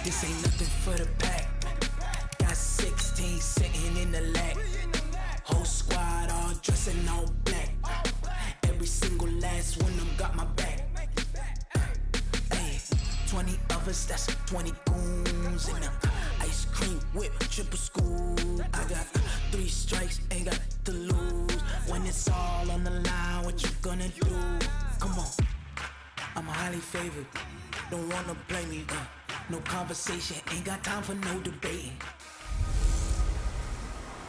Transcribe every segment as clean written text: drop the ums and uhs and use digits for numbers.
This ain't nothing for the pack. Got 16 sitting in the lag. Whole squad all dressing all black. Every single last one of them got my back. Hey, 20 of us, that's 20 goons in the ice cream whip, triple scoop. I got 3 strikes, ain't got to lose. When it's all on the line, what you gonna do? Come on, I'm highly favored. Don't wanna play me, no conversation, ain't got time for no debating.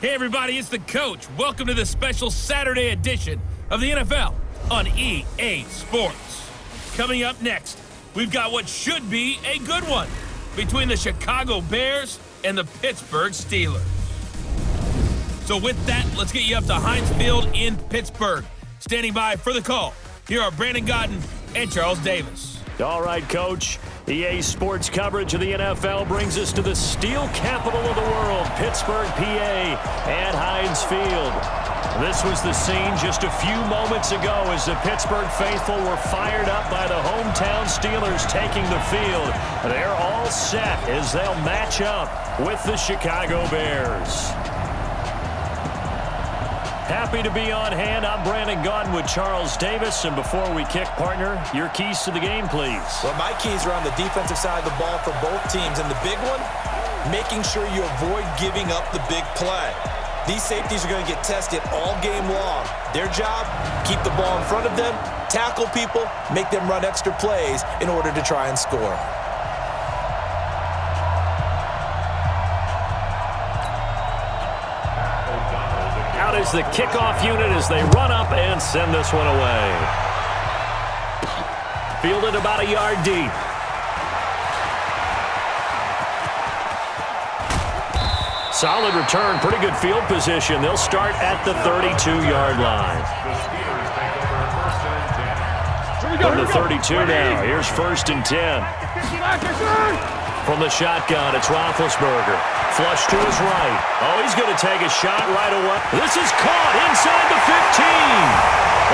Hey everybody, it's the coach. Welcome to the special Saturday edition of the NFL on EA Sports. Coming up next, we've got what should be a good one between the Chicago Bears and the Pittsburgh Steelers. So with that, let's get you up to Heinz Field in Pittsburgh. Standing by for the call, here are Brandon Godden and Charles Davis. All right, Coach. EA Sports coverage of the NFL brings us to the steel capital of the world, Pittsburgh, PA, at Heinz Field. This was the scene just a few moments ago as the Pittsburgh faithful were fired up by the hometown Steelers taking the field. They're all set as they'll match up with the Chicago Bears. Happy to be on hand. I'm Brandon Godden with Charles Davis. And before we kick, partner, your keys to the game, please. Well, my keys are on the defensive side of the ball for both teams. And the big one, making sure you avoid giving up the big play. These safeties are going to get tested all game long. Their job, keep the ball in front of them, tackle people, make them run extra plays in order to try and score. Out is the kickoff unit as they run up and send this one away. Fielded about a yard deep. Solid return, pretty good field position. They'll start at the 32-yard line. From the 32 now, here's 1st and 10. From the shotgun, it's Roethlisberger. Flush to his right. Oh, he's going to take a shot right away. This is caught inside the 15.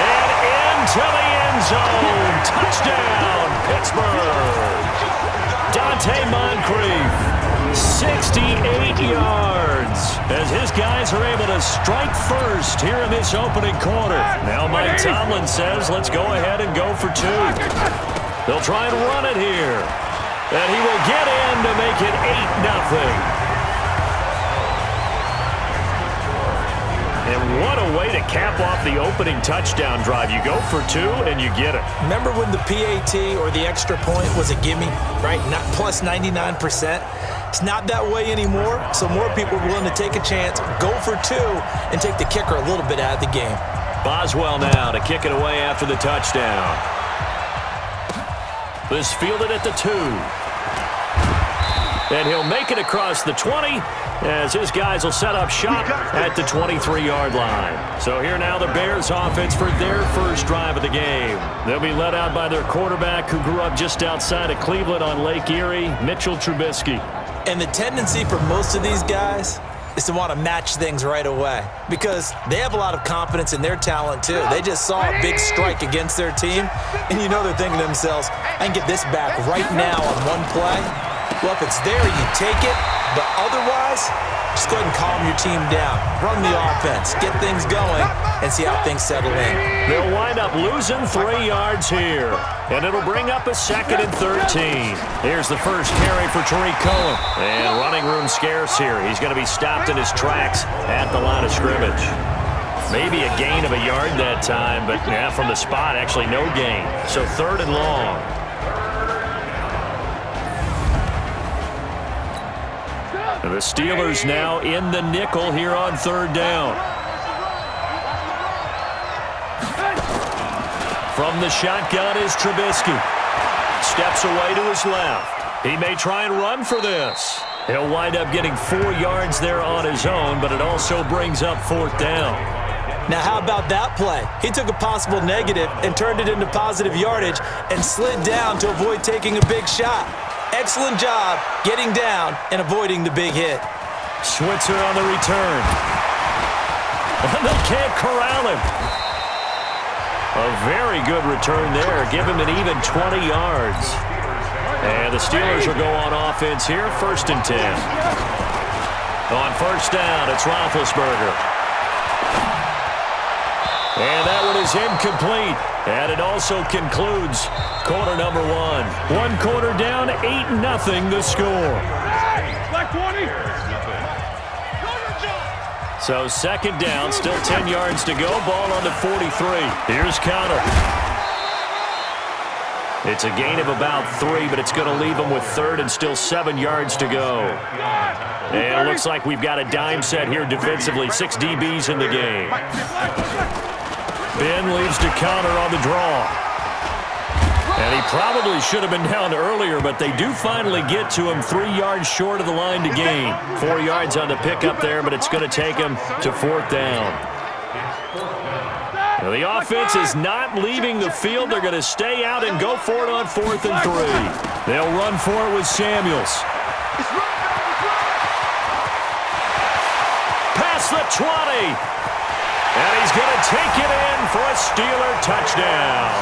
And into the end zone. Touchdown, Pittsburgh. Dante Moncrief, 68 yards. As his guys are able to strike first here in this opening quarter. Now Mike Tomlin says, let's go ahead and go for 2. They'll try and run it here. And he will get in to make it 8-0. And what a way to cap off the opening touchdown drive. You go for 2 and you get it. Remember when the PAT or the extra point was a gimme, right? Not plus 99%. It's not that way anymore, so more people are willing to take a chance, go for 2, and take the kicker a little bit out of the game. Boswell now to kick it away after the touchdown. This fielded at the 2. And he'll make it across the 20 as his guys will set up shop at the 23-yard line. So here now the Bears offense for their first drive of the game. They'll be led out by their quarterback who grew up just outside of Cleveland on Lake Erie, Mitchell Trubisky. And the tendency for most of these guys is to want to match things right away because they have a lot of confidence in their talent too. They just saw a big strike against their team, and you know they're thinking to themselves, I can get this back right now on one play. Well, if it's there, you take it, but otherwise, just go ahead and calm your team down. Run the offense, get things going, and see how things settle in. They'll wind up losing 3 yards here, and it'll bring up a 2nd and 13. Here's the first carry for Tariq Cohen. And running room scarce here. He's going to be stopped in his tracks at the line of scrimmage. Maybe a gain of a yard that time, but yeah, from the spot, actually no gain. So 3rd and long. The Steelers now in the nickel here on 3rd down. From the shotgun is Trubisky. Steps away to his left. He may try and run for this. He'll wind up getting 4 yards there on his own, but it also brings up 4th down. Now how about that play? He took a possible negative and turned it into positive yardage and slid down to avoid taking a big shot. Excellent job getting down and avoiding the big hit. Switzer on the return. And they can't corral him. A very good return there. Give him an even 20 yards. And the Steelers will go on offense here, 1st and 10. On 1st down, it's Roethlisberger. And that one is incomplete. And it also concludes quarter number 1. 1 quarter down, 8-0 the score. Black 20. So 2nd down, still 10 yards to go. Ball on the 43. Here's counter. It's a gain of about 3, but it's going to leave them with 3rd and still 7 yards to go. And it looks like we've got a dime set here defensively. 6 DBs in the game. Ben leaves to counter on the draw. And he probably should have been down earlier, but they do finally get to him 3 yards short of the line to gain. 4 yards on the pickup there, but it's going to take him to 4th down. Now the offense is not leaving the field. They're going to stay out and go for it on 4th and 3. They'll run for it with Samuels. Past the 20. And he's going to take it in for a Steeler touchdown.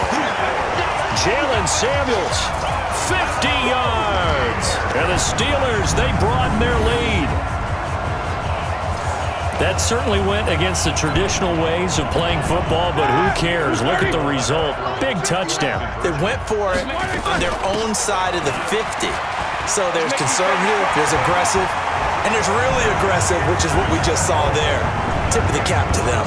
Jalen Samuels, 50 yards. And the Steelers, they broaden their lead. That certainly went against the traditional ways of playing football, but who cares? Look at the result. Big touchdown. They went for it on their own side of the 50. So there's conservative, there's aggressive, and there's really aggressive, which is what we just saw there. Tip of the cap to them.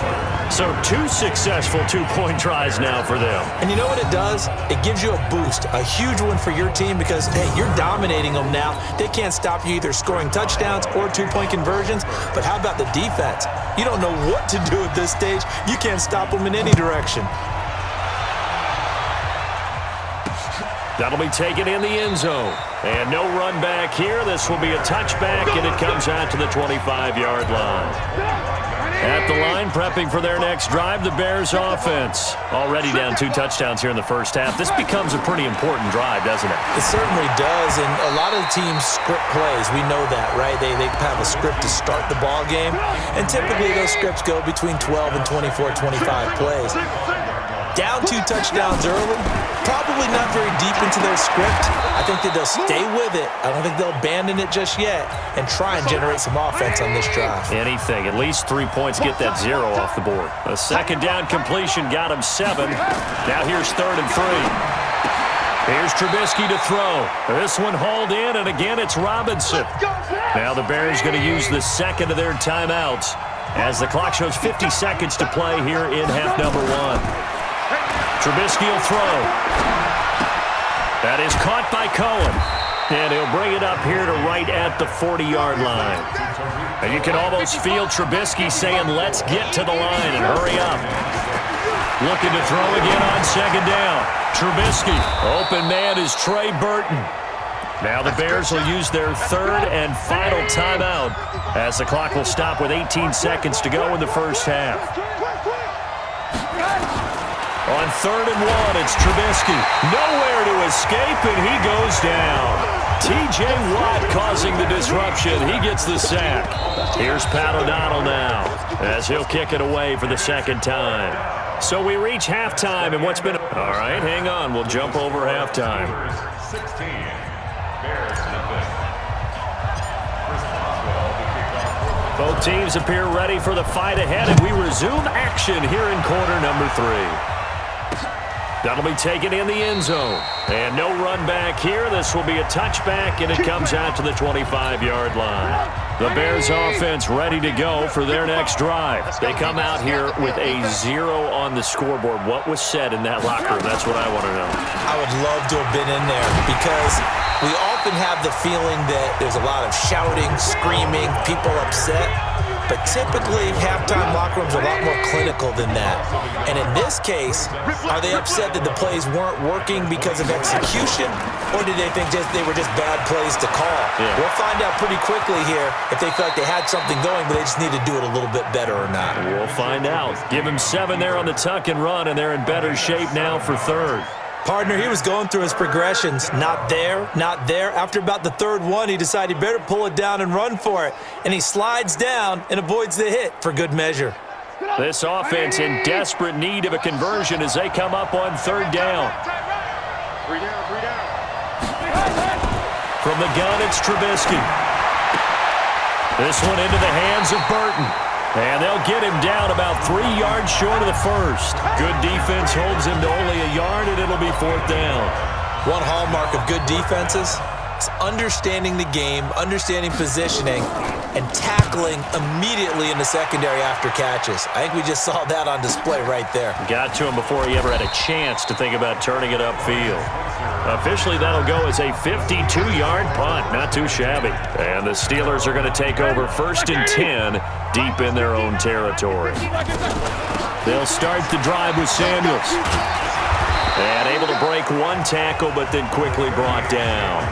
So 2 successful 2-point tries now for them. And you know what it does? It gives you a boost, a huge one for your team because, hey, you're dominating them now. They can't stop you either scoring touchdowns or 2-point conversions. But how about the defense? You don't know what to do at this stage. You can't stop them in any direction. That'll be taken in the end zone. And no run back here. This will be a touchback, and it comes out to the 25-yard line. At the line, prepping for their next drive, the Bears offense. Already down 2 touchdowns here in the first half. This becomes a pretty important drive, doesn't it? It certainly does, and a lot of the teams script plays. We know that, right? They have a script to start the ball game, and typically those scripts go between 12 and 24, 25 plays. Down 2 touchdowns early, probably not very deep into their script. I think that they'll stay with it. I don't think they'll abandon it just yet and try and generate some offense on this drive. Anything. At least 3 points get that 0 off the board. A 2nd down completion got him 7. Now here's 3rd and 3. Here's Trubisky to throw. This one hauled in, and again it's Robinson. Now the Bears going to use the 2nd of their timeouts as the clock shows 50 seconds to play here in half number 1. Trubisky will throw. That is caught by Cohen. And he'll bring it up here to right at the 40-yard line. And you can almost feel Trubisky saying, let's get to the line and hurry up. Looking to throw again on 2nd down. Trubisky. Open man is Trey Burton. Now the Bears will use their 3rd and final timeout as the clock will stop with 18 seconds to go in the first half. On 3rd and 1, it's Trubisky. Nowhere to escape, and he goes down. T.J. Watt causing the disruption. He gets the sack. Here's Pat O'Donnell now as he'll kick it away for the 2nd time. So we reach halftime, and what's been... All right, hang on. We'll jump over halftime. Both teams appear ready for the fight ahead, and we resume action here in quarter number 3. That'll be taken in the end zone. And no run back here. This will be a touchback, and it comes out to the 25-yard line. The Bears offense ready to go for their next drive. They come out here with a 0 on the scoreboard. What was said in that locker room? That's what I want to know. I would love to have been in there because we often have the feeling that there's a lot of shouting, screaming, people upset. But typically, halftime locker rooms are a lot more clinical than that. And in this case, are they upset that the plays weren't working because of execution? Or did they think they were just bad plays to call? Yeah. We'll find out pretty quickly here if they felt like they had something going, but they just need to do it a little bit better or not. We'll find out. Give him 7 there on the tuck and run, and they're in better shape now for 3rd. Partner, he was going through his progressions. Not there, not there. After about the 3rd one, he decided he better pull it down and run for it. And he slides down and avoids the hit for good measure. This offense in desperate need of a conversion as they come up on 3rd down. From the gun, it's Trubisky. This one into the hands of Burton. And they'll get him down about 3 yards short of the first. Good defense holds him to only a yard, and it'll be 4th down. One hallmark of good defenses is understanding the game, understanding positioning, and tackling immediately in the secondary after catches. I think we just saw that on display right there. Got to him before he ever had a chance to think about turning it upfield. Officially, that'll go as a 52-yard punt. Not too shabby. And the Steelers are going to take over 1st and 10 deep in their own territory. They'll start the drive with Samuels. And able to break one tackle, but then quickly brought down.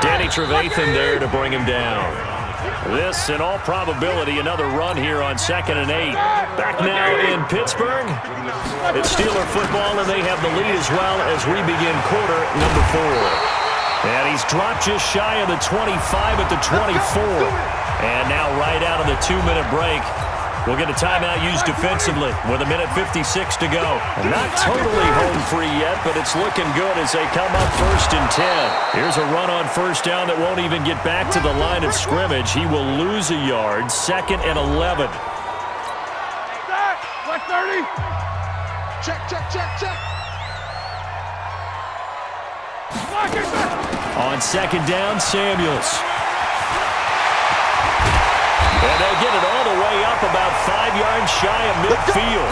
Danny Trevathan there to bring him down. This, in all probability, another run here on 2nd and 8. Back now in Pittsburgh. It's Steeler football, and they have the lead as well as we begin quarter number 4. And he's dropped just shy of the 25 at the 24. And now right out of the 2-minute break, we'll get a timeout used defensively with 1:56 to go. Not totally home free yet, but it's looking good as they come up 1st and 10. Here's a run on 1st down that won't even get back to the line of scrimmage. He will lose a yard, 2nd and 11. Black 30. Check. On 2nd down, Samuels. And they'll get it all the way up about 5 yards shy of midfield.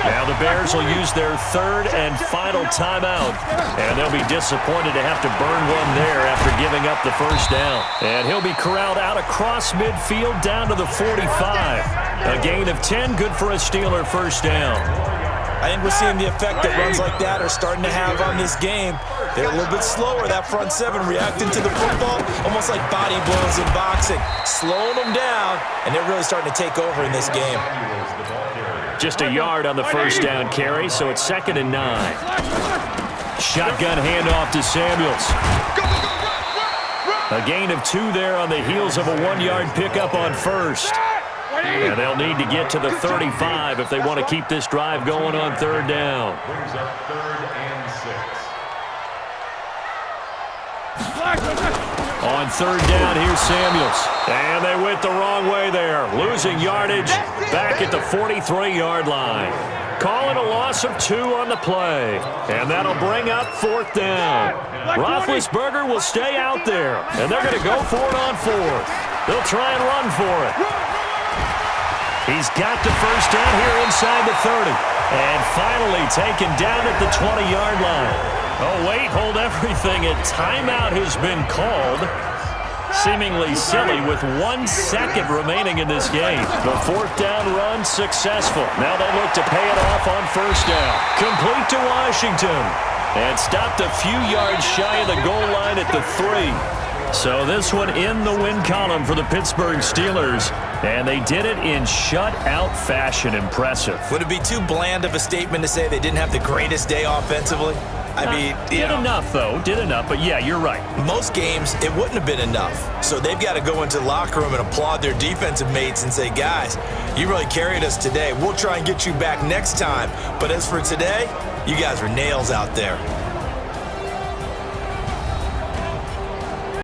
Now the Bears will use their 3rd and final timeout. And they'll be disappointed to have to burn one there after giving up the 1st down. And he'll be corralled out across midfield down to the 45. A gain of 10, good for a Steeler 1st down. I think we're seeing the effect that runs like that are starting to have on this game. They're a little bit slower, that front 7, reacting to the football, almost like body blows in boxing, slowing them down, and they're really starting to take over in this game. Just a yard on the 1st down carry, so it's 2nd and 9. Shotgun handoff to Samuels. A gain of 2 there on the heels of a 1-yard pickup on 1st. And they'll need to get to the 35 if they want to keep this drive going on 3rd down. Brings up 3rd and 6. On 3rd down, here's Samuels. And they went the wrong way there. Losing yardage back at the 43-yard line. Calling a loss of 2 on the play. And that'll bring up 4th down. Roethlisberger will stay out there. And they're going to go for it on 4th. They'll try and run for it. He's got the 1st down here inside the 30. And finally taken down at the 20-yard line. Oh, wait, hold everything. A timeout has been called. Seemingly silly with 1 second remaining in this game. The 4th down run successful. Now they look to pay it off on 1st down. Complete to Washington. And stopped a few yards shy of the goal line at the 3. So this one in the win column for the Pittsburgh Steelers. And they did it in shutout fashion. Impressive. Would it be too bland of a statement to say they didn't have the greatest day offensively? I mean, did enough, though. Did enough. But, yeah, you're right. Most games, it wouldn't have been enough. So they've got to go into the locker room and applaud their defensive mates and say, guys, you really carried us today. We'll try and get you back next time. But as for today, you guys were nails out there.